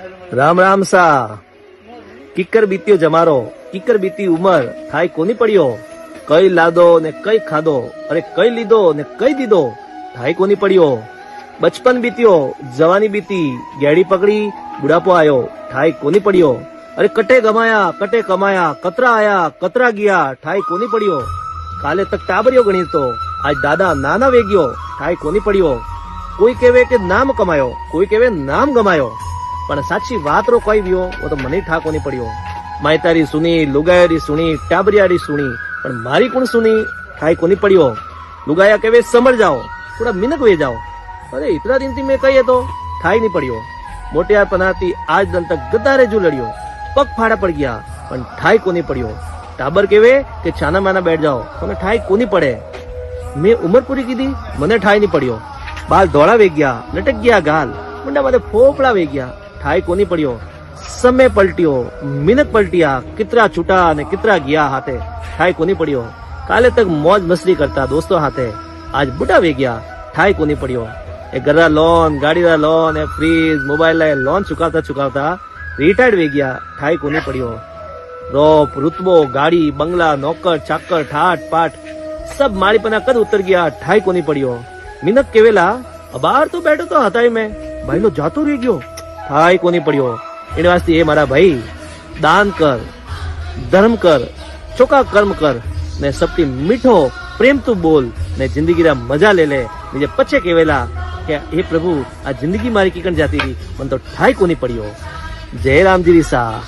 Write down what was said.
રામ રામ સા કિકર બીત્યો જમારો, કિકર બીતી ઉમર, થાય કોની પડ્યો? કઈ લાદો ને કઈ ખાધો, અરે કઈ લીધો ને કઈ દીધો, થાય કોની પડ્યો? બચપન બીત્યો, જવાની બીતી, ગેડી પકડી, બુઢાપો આયો, થાય કોની પડ્યો? અરે કટે ગમાયા, કટે કમાયા, કતરા આયા, કતરા ગયા, થાય કોની પડ્યો? કાલે તક ટાબરિયો ગણીતો, આજ દાદા નાના વેગ્યો, થાય કોની પડ્યો? કોઈ કહેવે કે નામ કમાયો, કોઈ કહેવે નામ ગમાયો, પણ સાચી વાત રો કોઈ વ્યો वो तो મને ઠાકો નહીં પડ્યો. માયતારી સુની, લુગાયરી સુની, ટાબરિયારી સુની, પણ મારી કોણ સુની, ઠાઈ કોની પડ્યો? લુગાયા કહેવે સમર જાઓ, થોડા મિનક વે જાઓ, અરે ઇતના દિન થી મેં કહીએ તો ઠાઈ નહીં પડ્યો. મોટિયાર પનાતી આજ દન તક ગદ્દારે જો લડ્યો, પગ ફાડા પડ ગયા, પણ ઠાઈ કોની પડ્યો? ટાબર કહેવે કે છાના માના બેઠ જાઓ, મને ઠાઈ કોની પડે? મેં ઉંમર પૂરી કીધી, મને ઠાઈ નહીં પડ્યો. બાલ ધોળા વે ગયા, લટક ગયા ગાલ, મુંડા માથે ફોફળા વે ગયા, ઠાઈ કોની પડ્યો? સમય પલટ્યો, મિનક પલટિયા, કિતરા છૂટા અને કિતરા ગયા હાથે, ઠાઈ કોની પડ્યો? કાલે તક મોજ મસ્તી કરતા દોસ્તો હાથે, આજ બુઢા વે ગયા, ઠાઈ કોની પડ્યો? એ ઘરના લોન, ગાડીના લોન, એ ફ્રીજ, મોબાઈલ લોન ચુકાવતા ચુકાવતા રિટાયર્ડ વે ગયા, ઠાઈ કોની પડ્યો? રોપ, રૂતબો, ગાડી, બંગલા, નોકર, ચાકર, ઠાઠ પાઠ સબ મારી પના કદ ઉતર ગયા, ઠાઈ કોની પડ્યો? મિનક કેવેલા બહાર તો બેઠો તો હતા મેં, ભાઈ નો જાતો રહી ગયો, ઠાઈ કોની પડ્યો? એને વાસ્તે એ મારા ભાઈ દાન કર, ધર્મ કર, ચોખ્ખા કર્મ કર ને સબથી મીઠો પ્રેમ તું બોલ ને જિંદગી રા મજા લે લે. જે પછે કેવેલા કે હે પ્રભુ આ જિંદગી મારી કીકણ જાતી હતી, મને તો ઠાઈ કોની પડ્યો. જય રામજી સા.